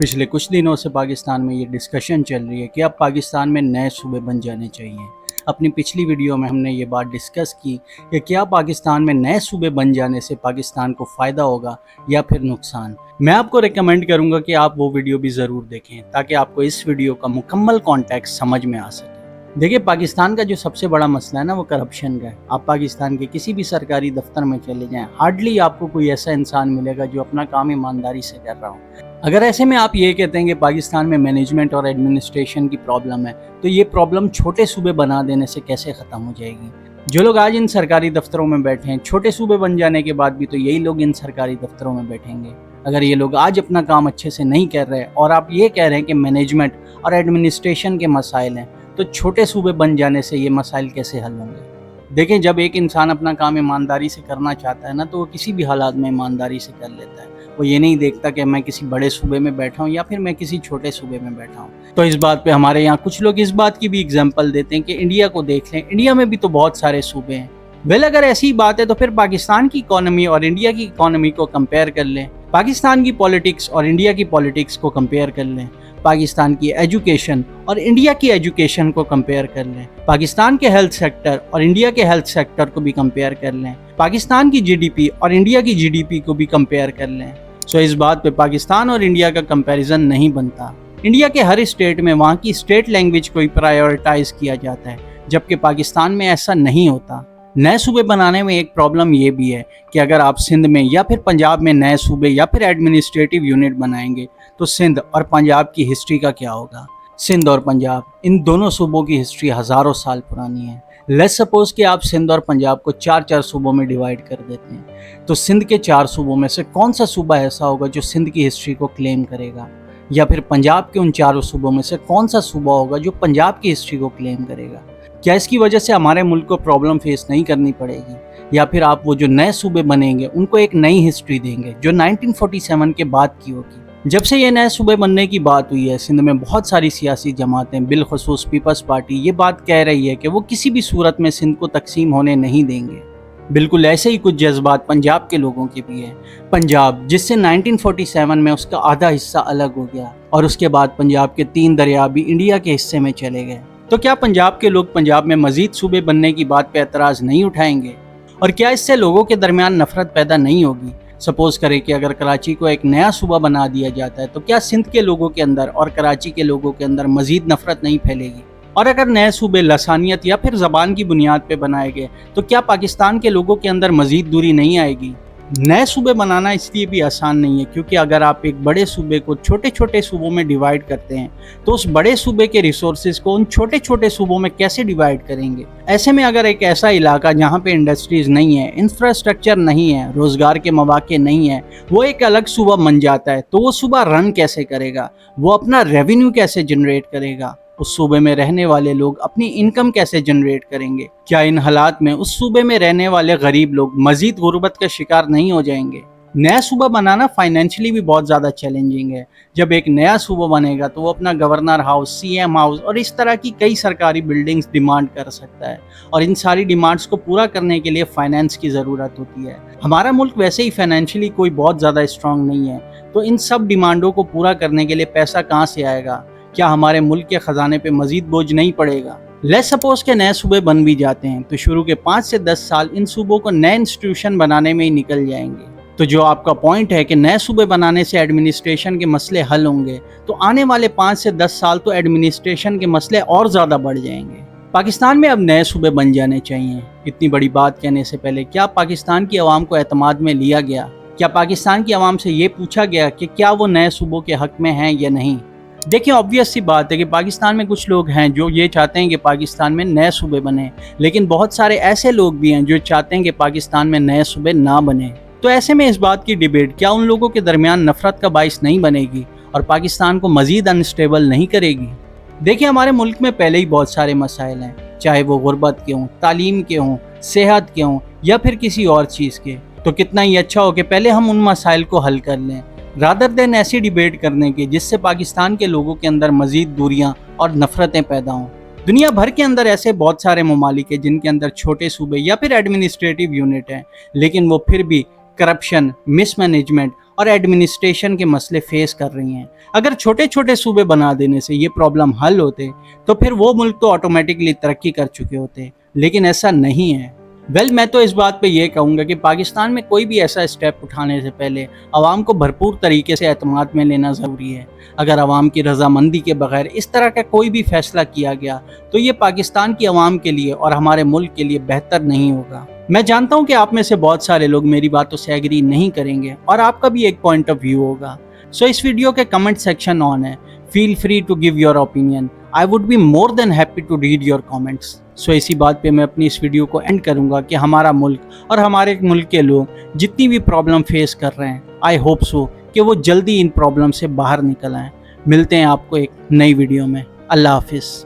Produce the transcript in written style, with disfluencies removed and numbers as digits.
पिछले कुछ दिनों से पाकिस्तान में ये डिस्कशन चल रही है कि अब पाकिस्तान में नए सूबे बन जाने चाहिए। अपनी पिछली वीडियो में हमने ये बात डिस्कस की कि क्या पाकिस्तान में नए सूबे बन जाने से पाकिस्तान को फ़ायदा होगा या फिर नुकसान। मैं आपको रिकमेंड करूँगा कि आप वो वीडियो भी ज़रूर देखें ताकि आपको इस वीडियो का मुकम्मल कॉन्टेक्स्ट समझ में आ सके। देखिए, पाकिस्तान का जो सबसे बड़ा मसला है ना, वो करप्शन का है। आप पाकिस्तान के किसी भी सरकारी दफ्तर में चले जाएं, हार्डली आपको कोई ऐसा इंसान मिलेगा जो अपना काम ईमानदारी से कर रहा हो। अगर ऐसे में आप ये कहते हैं कि पाकिस्तान में मैनेजमेंट और एडमिनिस्ट्रेशन की प्रॉब्लम है, तो ये प्रॉब्लम छोटे सूबे बना देने से कैसे ख़त्म हो जाएगी। जो लोग आज इन सरकारी दफ्तरों में बैठे हैं, छोटे सूबे बन जाने के बाद भी तो यही लोग इन सरकारी दफ्तरों में बैठेंगे। अगर ये लोग आज अपना काम अच्छे से नहीं कर रहे और आप ये कह रहे हैं कि मैनेजमेंट और एडमिनिस्ट्रेशन के मसाइल हैं, तो छोटे सूबे बन जाने से ये मसाइल कैसे हल होंगे। देखें, जब एक इंसान अपना काम ईमानदारी से करना चाहता है ना, तो वो किसी भी हालात में ईमानदारी से कर लेता है। वो ये नहीं देखता कि मैं किसी बड़े सूबे में बैठा हूँ या फिर मैं किसी छोटे सूबे में बैठा हूँ। तो इस बात पे हमारे यहाँ कुछ लोग इस बात की भी एग्जाम्पल देते हैं कि इंडिया को देख लें, इंडिया में भी तो बहुत सारे सूबे हैं। वेल, अगर ऐसी ही बात है तो फिर पाकिस्तान की इकोनॉमी और इंडिया की इकोनॉमी को कंपेयर कर लें, पाकिस्तान की पॉलिटिक्स और इंडिया की पॉलिटिक्स को कंपेयर कर लें, पाकिस्तान की एजुकेशन और इंडिया की एजुकेशन को कंपेयर कर लें, पाकिस्तान के हेल्थ सेक्टर और इंडिया के हेल्थ सेक्टर को भी कंपेयर कर लें, पाकिस्तान की जीडीपी और इंडिया की जीडीपी को भी कंपेयर कर लें। सो इस बात पे पाकिस्तान और इंडिया का कंपैरिजन नहीं बनता। इंडिया के हर स्टेट में वहाँ की स्टेट लैंग्वेज को ही प्रायोरिटाइज किया जाता है, जबकि पाकिस्तान में ऐसा नहीं होता। नए सूबे बनाने में एक प्रॉब्लम ये भी है कि अगर आप सिंध में या फिर पंजाब में नए सूबे या फिर एडमिनिस्ट्रेटिव यूनिट बनाएंगे, तो सिंध और पंजाब की हिस्ट्री का क्या होगा। सिंध और पंजाब, इन दोनों सूबों की हिस्ट्री हज़ारों साल पुरानी है। लेट्स सपोज कि आप सिंध और पंजाब को चार सूबों में डिवाइड कर देते हैं, तो सिंध के 4 सूबों में से कौन सा सूबा ऐसा होगा जो सिंध की हिस्ट्री को क्लेम करेगा, या फिर पंजाब के उन 4 सूबों में से कौन सा सूबा होगा जो पंजाब की हिस्ट्री को क्लेम करेगा। क्या इसकी वजह से हमारे मुल्क को प्रॉब्लम फेस नहीं करनी पड़ेगी, या फिर आप वो जो नए सूबे बनेंगे उनको एक नई हिस्ट्री देंगे जो 1947 के बाद की होगी। जब से ये नए सूबे बनने की बात हुई है, सिंध में बहुत सारी सियासी जमातें, बिलखुसूस पीपल्स पार्टी, ये बात कह रही है कि वो किसी भी सूरत में सिंध को तकसीम होने नहीं देंगे। बिल्कुल ऐसे ही कुछ जज्बात पंजाब के लोगों के भी हैं। पंजाब, जिससे 1947 में उसका आधा हिस्सा अलग हो गया और उसके बाद पंजाब के 3 दरिया भी इंडिया के हिस्से में चले गए, तो क्या पंजाब के लोग पंजाब में मजीद सूबे बनने की बात पे एतराज़ नहीं उठाएंगे? और क्या इससे लोगों के दरमियान नफरत पैदा नहीं होगी? सपोज करें कि अगर कराची को एक नया सूबा बना दिया जाता है, तो क्या सिंध के लोगों के अंदर और कराची के लोगों के अंदर मजीद नफरत नहीं फैलेगी? और अगर नए सूबे लसानियत या फिर ज़बान की बुनियाद पे बनाए गए, तो क्या पाकिस्तान के लोगों के अंदर मजीद दूरी नहीं आएगी? नए सूबे बनाना इसलिए भी आसान नहीं है क्योंकि अगर आप एक बड़े सूबे को छोटे छोटे सूबों में डिवाइड करते हैं, तो उस बड़े सूबे के रिसोर्सेज को उन छोटे छोटे सूबों में कैसे डिवाइड करेंगे। ऐसे में अगर एक ऐसा इलाका जहाँ पे इंडस्ट्रीज नहीं है, इंफ्रास्ट्रक्चर नहीं है, रोज़गार के मौके नहीं है, वो एक अलग सूबा बन जाता है, तो वो सूबा रन कैसे करेगा, वो अपना रेवेन्यू कैसे जनरेट करेगा, उस सूबे में रहने वाले लोग अपनी इनकम कैसे जनरेट करेंगे। क्या इन हालात में उस सूबे में रहने वाले गरीब लोग मजीद गुर्बत का शिकार नहीं हो जाएंगे? नया सूबा बनाना फाइनेंशियली भी बहुत ज़्यादा चैलेंजिंग है। जब एक नया सूबा बनेगा तो वो अपना गवर्नर हाउस, सीएम हाउस और इस तरह की कई सरकारी बिल्डिंग्स डिमांड कर सकता है, और इन सारी डिमांड्स को पूरा करने के लिए फाइनेंस की ज़रूरत होती है। हमारा मुल्क वैसे ही फाइनेंशियली कोई बहुत ज़्यादा स्ट्रांग नहीं है, तो इन सब डिमांडों को पूरा करने के लिए पैसा कहाँ से आएगा? क्या हमारे मुल्क के ख़जाने पे मजीद बोझ नहीं पड़ेगा? लेट्स सपोज के नए सूबे बन भी जाते हैं, तो शुरू के 5 से 10 साल इन सूबों को नए इंस्टीट्यूशन बनाने में ही निकल जाएंगे। तो जो आपका पॉइंट है कि नए सूबे बनाने से एडमिनिस्ट्रेशन के मसले हल होंगे, तो आने वाले 5 से 10 साल तो एडमिनिस्ट्रेशन के मसले और ज़्यादा बढ़ जाएंगे। पाकिस्तान में अब नए सूबे बन जाने चाहिए। इतनी बड़ी बात कहने से पहले क्या पाकिस्तान की आवाम को एतमाद में लिया गया? क्या पाकिस्तान की आवाम से ये पूछा गया कि क्या वो नए सूबों के हक में हैं या नहीं? देखिए, ऑब्वियस सी बात है कि पाकिस्तान में कुछ लोग हैं जो ये चाहते हैं कि पाकिस्तान में नए सूबे बने, लेकिन बहुत सारे ऐसे लोग भी हैं जो चाहते हैं कि पाकिस्तान में नए सूबे ना बने। तो ऐसे में इस बात की डिबेट क्या उन लोगों के दरमियान नफरत का बाइस नहीं बनेगी और पाकिस्तान को मजीद अनस्टेबल नहीं करेगी? देखिए, हमारे मुल्क में पहले ही बहुत सारे मसाइल हैं, चाहे वो गुर्बत के हों, तालीम के हों, सेहत के हों या फिर किसी और चीज़ के। तो कितना ही अच्छा हो कि पहले हम उन मसाइल को हल कर लें, रादर देन ऐसी डिबेट करने की जिससे पाकिस्तान के लोगों के अंदर मजीद दूरियां और नफरतें पैदा हों। दुनिया भर के अंदर ऐसे बहुत सारे ममालिक हैं जिनके अंदर छोटे सूबे या फिर एडमिनिस्ट्रेटिव यूनिट हैं, लेकिन वो फिर भी करप्शन, मिसमैनेजमेंट اور ایڈمنسٹریشن کے مسئلے فیس کر رہی ہیں۔ اگر چھوٹے چھوٹے صوبے بنا دینے سے یہ پرابلم حل ہوتے تو پھر وہ ملک تو آٹومیٹکلی ترقی کر چکے ہوتے، لیکن ایسا نہیں ہے۔ میں تو اس بات پہ یہ کہوں گا کہ پاکستان میں کوئی بھی ایسا اسٹیپ اٹھانے سے پہلے عوام کو بھرپور طریقے سے اعتماد میں لینا ضروری ہے۔ اگر عوام کی رضامندی کے بغیر اس طرح کا کوئی بھی فیصلہ کیا گیا تو یہ پاکستان کی عوام کے لیے اور ہمارے ملک کے لیے بہتر نہیں ہوگا۔ میں جانتا ہوں کہ آپ میں سے بہت سارے لوگ میری باتوں سے ایگری نہیں کریں گے اور آپ کا بھی ایک پوائنٹ آف ویو ہوگا۔ سو اس ویڈیو کے کمنٹ سیکشن آن ہے، feel free to give your opinion. I would be more than happy to read your comments. سو اسی بات پہ میں اپنی اس ویڈیو کو اینڈ کروں گا کہ ہمارا ملک اور ہمارے ملک کے لوگ جتنی بھی پرابلم فیس کر رہے ہیں I hope so کہ وہ جلدی ان پرابلم سے باہر نکل آئیں۔ ملتے ہیں آپ کو ایک نئی ویڈیو میں۔ اللہ حافظ۔